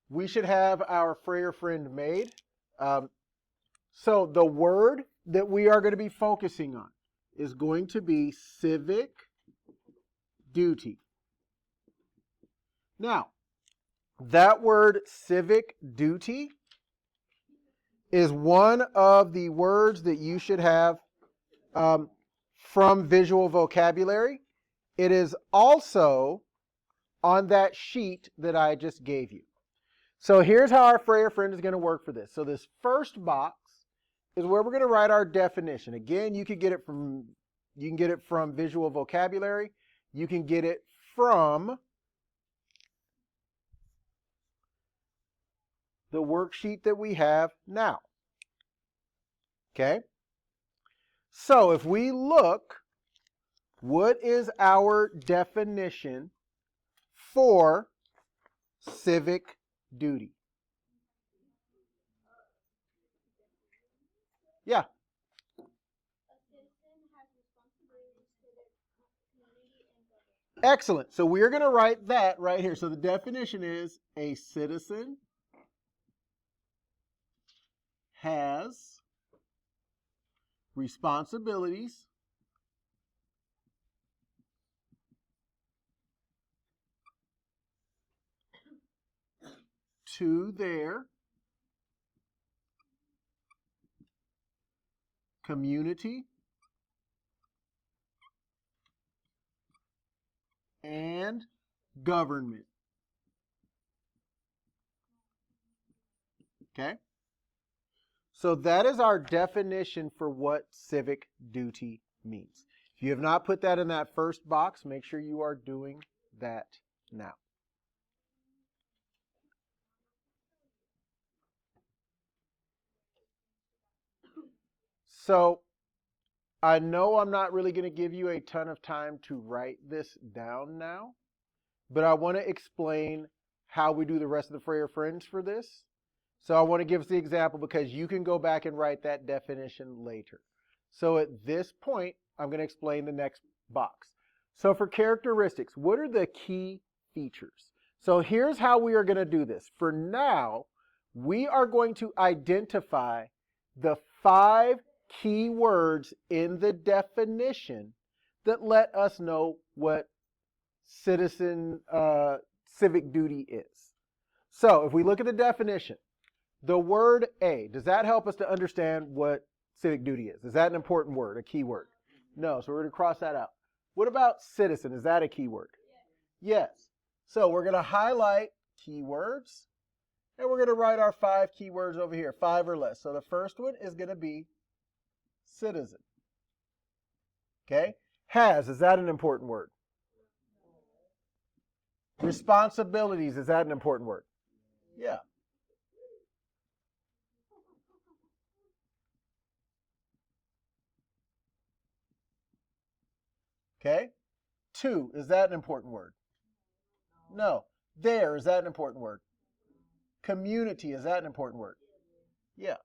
we should have our Frayer friend made. So the word that we are going to be focusing on is going to be civic duty. Now, that word civic duty is one of the words that you should have from visual vocabulary. It is also on that sheet that I just gave you. So here's how our Frayer friend is going to work for this. So this first box is where we're going to write our definition. Again, you can get it from visual vocabulary. You can get it from the worksheet that we have now. Okay? So if we look, what is our definition for civic duty? Yeah. Excellent. So we're going to write that right here. So the definition is a citizen has responsibilities to their community and government. Okay? So that is our definition for what civic duty means. If you have not put that in that first box, make sure you are doing that now. So I know I'm not really going to give you a ton of time to write this down now, but I want to explain how we do the rest of the Frayer Friends for this. So I want to give us the example because you can go back and write that definition later. So at this point, I'm going to explain the next box. So for characteristics, what are the key features? So here's how we are going to do this. For now, we are going to identify the 5 key words in the definition that let us know what civic duty is. So if we look at the definition, the word a, does that help us to understand what civic duty is? Is that an important word, a key word? No, so we're going to cross that out. What about citizen? Is that a key word? Yes. So we're going to highlight keywords, and we're going to write our 5 keywords over here, 5 or less. So the first one is going to be citizen. Okay? Has, is that an important word? Responsibilities, is that an important word? Yeah. Okay? To, is that an important word? No. There, is that an important word? Community, is that an important word? Yeah.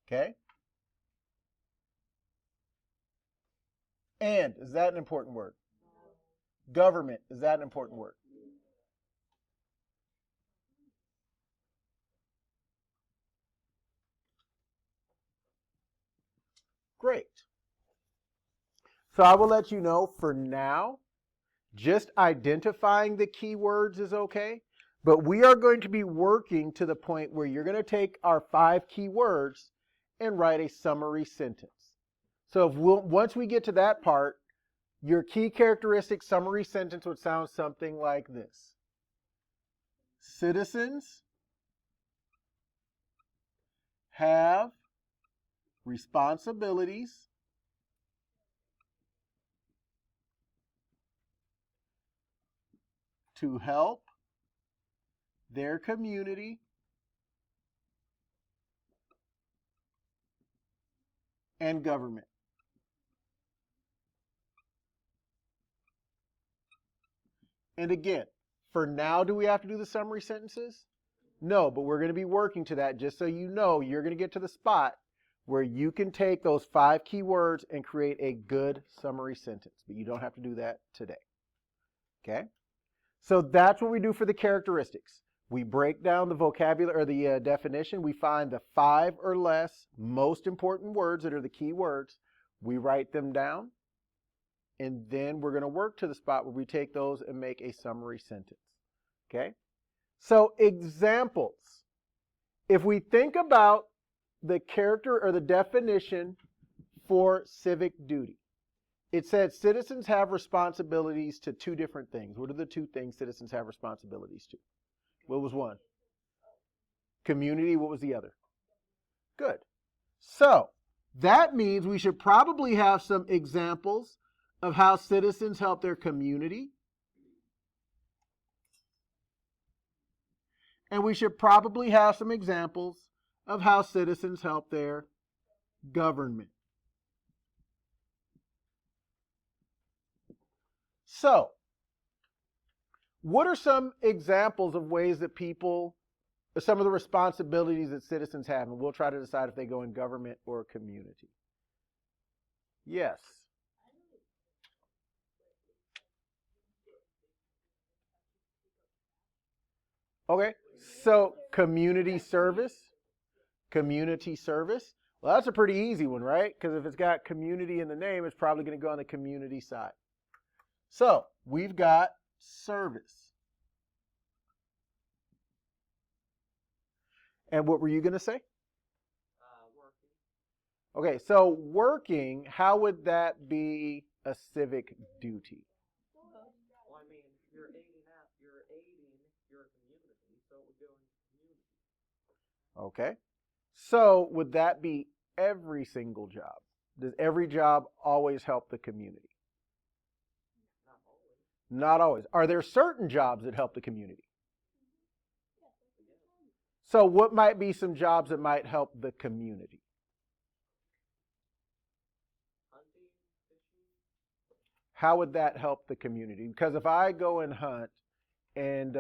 Okay? And, is that an important word? Government, is that an important word? Great. So I will let you know for now, just identifying the keywords is okay, but we are going to be working to the point where you're going to take our 5 keywords and write a summary sentence. So once we get to that part, your key characteristic summary sentence would sound something like this. Citizens have responsibilities to help their community and government. And again, for now, do we have to do the summary sentences? No, but we're going to be working to that just so you know you're going to get to the spot where you can take those 5 keywords and create a good summary sentence, but you don't have to do that today. Okay? So that's what we do for the characteristics. We break down the vocabulary or the definition. We find the 5 or less most important words that are the key words. We write them down, and then we're going to work to the spot where we take those and make a summary sentence. Okay? So examples. If we think about the character or the definition for civic duty, it said citizens have responsibilities to 2 different things. What are the 2 things citizens have responsibilities to? What was one? Community. What was the other? Good. So that means we should probably have some examples of how citizens help their community. And we should probably have some examples of how citizens help their government. So, what are some examples of ways that some of the responsibilities that citizens have? And we'll try to decide if they go in government or community. Yes. Okay, so community service. Community service. Well, that's a pretty easy one, right? Because if it's got community in the name, it's probably going to go on the community side. So we've got service. And what were you going to say? Working. Okay, so working, how would that be a civic duty? Well, I mean, you're aiding your community, so it would go in community. Okay. So would that be every single job? Does every job always help the community? Not always. Not always. Are there certain jobs that help the community? So what might be some jobs that might help the community? Hunting, fishing. How would that help the community? Because if I go and hunt, and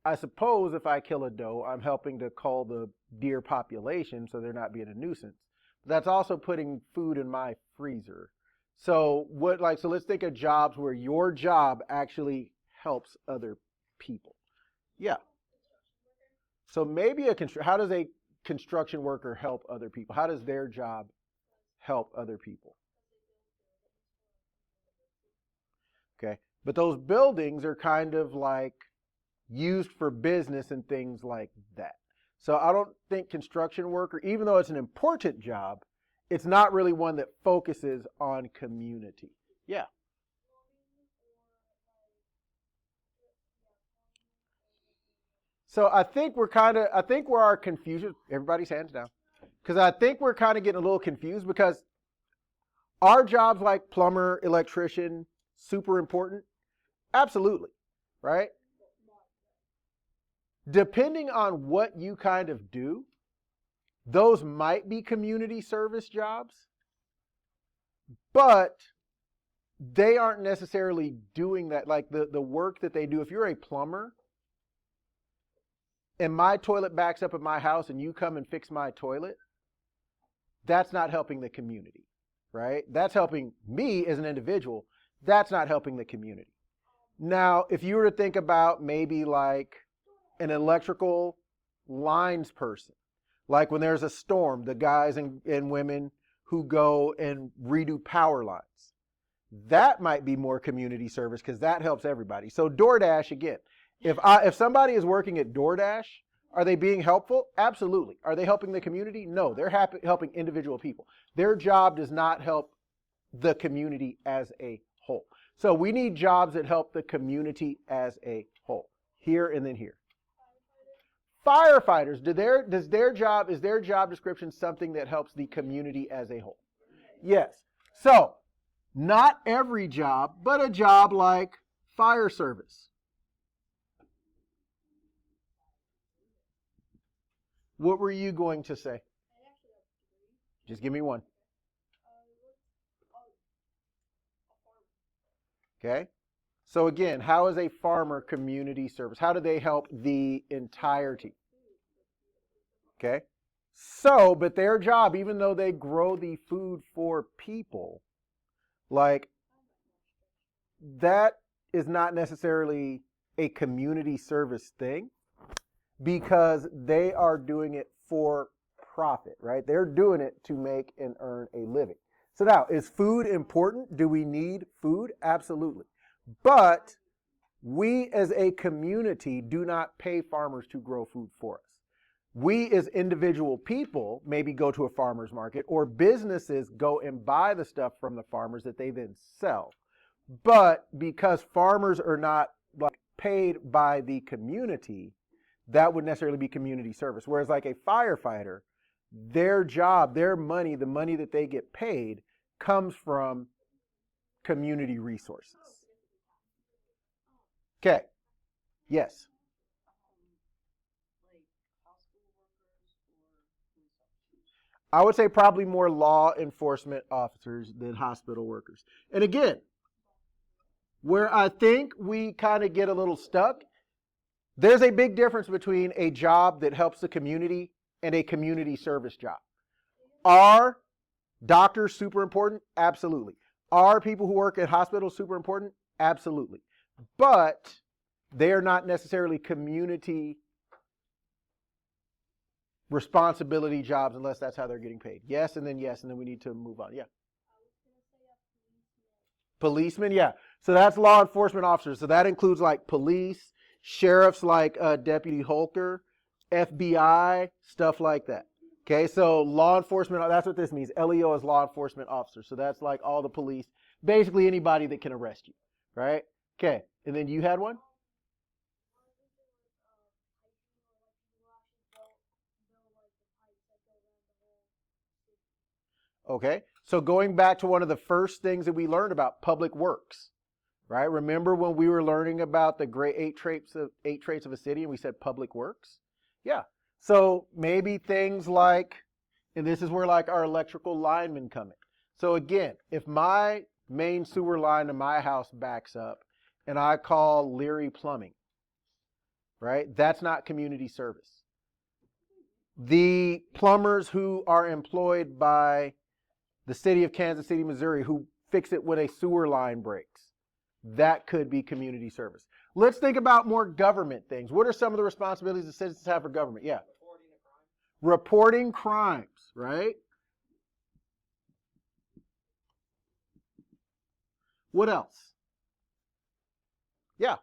I suppose if I kill a doe, I'm helping to cull the deer population so they're not being a nuisance. But that's also putting food in my freezer. So so let's think of jobs where your job actually helps other people. Yeah. So maybe how does a construction worker help other people? How does their job help other people? Okay. But those buildings are kind of like used for business and things like that. So I don't think construction worker, even though it's an important job, it's not really one that focuses on community. Yeah. So I think where our confusion, everybody's hands down, because I think we're kind of getting a little confused because are jobs like plumber, electrician super important? Absolutely, right? Depending on what you kind of do, those might be community service jobs, but they aren't necessarily doing that. Like the work that they do, if you're a plumber and my toilet backs up at my house and you come and fix my toilet, that's not helping the community, right? That's helping me as an individual. That's not helping the community. Now, if you were to think about maybe like an electrical lines person, like when there's a storm, the guys and women who go and redo power lines, that might be more community service because that helps everybody. So DoorDash, again, if somebody is working at DoorDash, are they being helpful? Absolutely. Are they helping the community? No, they're helping individual people. Their job does not help the community as a whole. So we need jobs that help the community as a whole. Here and then here. Firefighters, is their job description something that helps the community as a whole? Yes. So, not every job, but a job like fire service. What were you going to say? Just give me one. Okay. So again, how is a farmer community service? How do they help the entirety? Okay. So, but their job, even though they grow the food for people, like that is not necessarily a community service thing because they are doing it for profit, right? They're doing it to make and earn a living. So now, is food important? Do we need food? Absolutely. But we as a community do not pay farmers to grow food for us. We as individual people maybe go to a farmer's market, or businesses go and buy the stuff from the farmers that they then sell. But because farmers are not like paid by the community, that would necessarily be community service. Whereas like a firefighter, their job, their money, the money that they get paid comes from community resources. Okay. Yes. I would say probably more law enforcement officers than hospital workers. And again, where I think we kind of get a little stuck, there's a big difference between a job that helps the community and a community service job. Are doctors super important? Absolutely. Are people who work at hospitals super important? Absolutely. But they are not necessarily community responsibility jobs unless that's how they're getting paid. Yes, and then we need to move on. Yeah. Policemen, yeah. So that's law enforcement officers. So that includes like police, sheriffs like Deputy Holker, FBI, stuff like that. Okay, so law enforcement, that's what this means. LEO is law enforcement officer. So that's like all the police, basically anybody that can arrest you, right? Okay, and then you had one? Okay, so going back to one of the first things that we learned about public works, right? Remember when we were learning about the great eight traits of a city and we said public works? Yeah, so maybe things like, and this is where like our electrical linemen come in. So again, if my main sewer line to my house backs up and I call Leary Plumbing, right? That's not community service. The plumbers who are employed by the city of Kansas City, Missouri, who fix it when a sewer line breaks, that could be community service. Let's think about more government things. What are some of the responsibilities that citizens have for government? Yeah. Reporting crimes, right? What else? Yeah.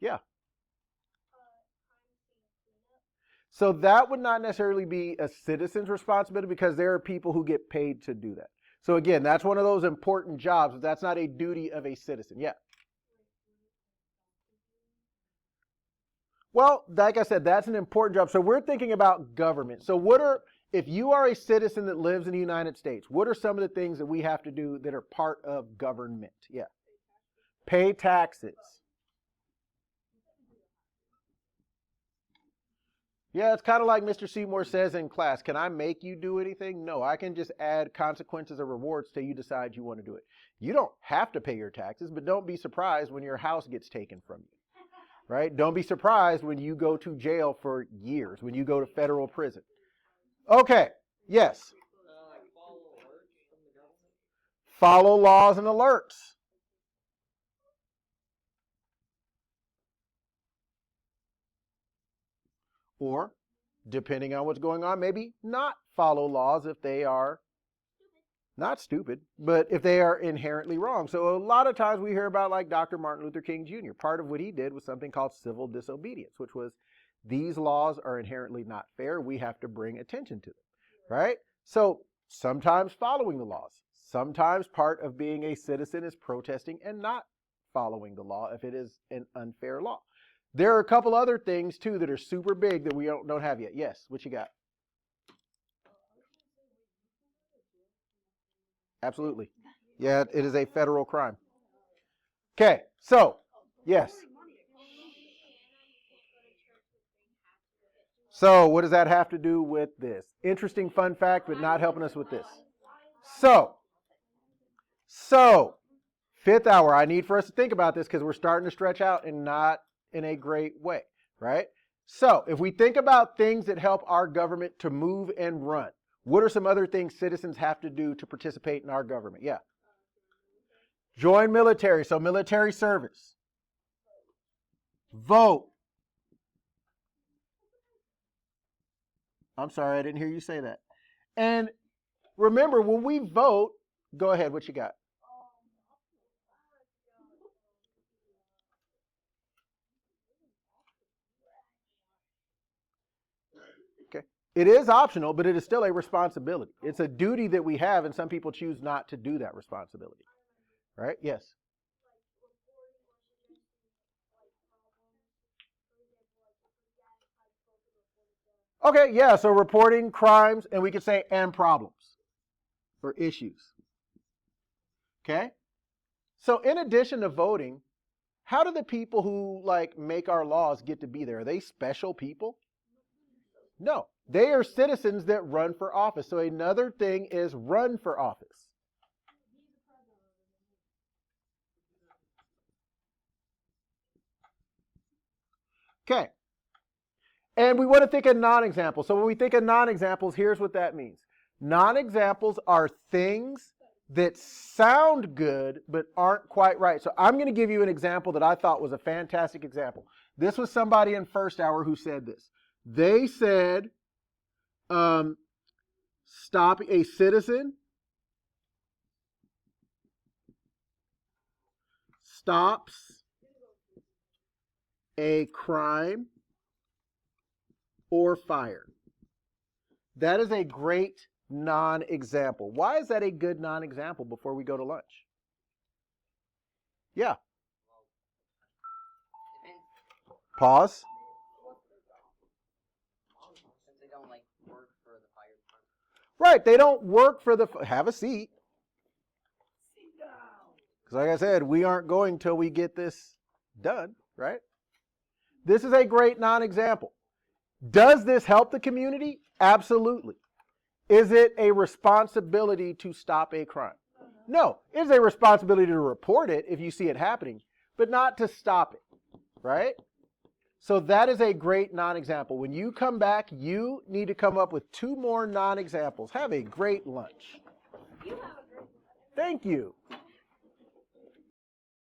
Yeah. So that would not necessarily be a citizen's responsibility because there are people who get paid to do that. So again, that's one of those important jobs, but that's not a duty of a citizen. Yeah. Well, like I said, that's an important job. So we're thinking about government. So if you are a citizen that lives in the United States, what are some of the things that we have to do that are part of government? Yeah. Pay taxes. Yeah, it's kind of like Mr. Seymour says in class, can I make you do anything? No, I can just add consequences or rewards till you decide you want to do it. You don't have to pay your taxes, but don't be surprised when your house gets taken from you, right? Don't be surprised when you go to jail for years, when you go to federal prison. Okay, yes. Follow laws and alerts. Or, depending on what's going on, maybe not follow laws if they are not stupid, but if they are inherently wrong. So a lot of times we hear about like Dr. Martin Luther King Jr. Part of what he did was something called civil disobedience, which was these laws are inherently not fair. We have to bring attention to them, right? So sometimes following the laws. Sometimes part of being a citizen is protesting and not following the law if it is an unfair law. There are a couple other things too that are super big that we don't have yet. Yes, what you got? Absolutely. Yeah, it is a federal crime. Okay, so, yes. So, what does that have to do with this? Interesting fun fact, but not helping us with this. So, Fifth hour, I need for us to think about this because we're starting to stretch out and not in a great way, right? So if we think about things that help our government to move and run, what are some other things citizens have to do to participate in our government? Yeah. Join military, so military service. Vote. I'm sorry, I didn't hear you say that. And remember, when we vote, go ahead, what you got? Okay. It is optional, but it is still a responsibility. It's a duty that we have, and some people choose not to do that responsibility. Right? Yes. Okay, yeah, so reporting crimes, and we could say and problems or issues. Okay? So in addition to voting, how do the people who like make our laws get to be there? Are they special people? No, they are citizens that run for office. So another thing is run for office. Okay. And we want to think of non-examples. So when we think of non-examples, here's what that means. Non-examples are things that sound good but aren't quite right. So I'm going to give you an example that I thought was a fantastic example. This was somebody in first hour who said this. They said, stop a citizen, stops a crime or fire. That is a great non-example. Why is that a good non-example before we go to lunch? Yeah. Pause. Since they don't like work for the fire department. Right, they don't work for the... Have a seat. Because like I said, we aren't going till we get this done, right? This is a great non-example. Does this help the community? Absolutely. Is it a responsibility to stop a crime? No. It is a responsibility to report it if you see it happening, but not to stop it, right? So that is a great non-example. When you come back, you need to come up with 2 more non-examples. Have a great lunch. Thank you.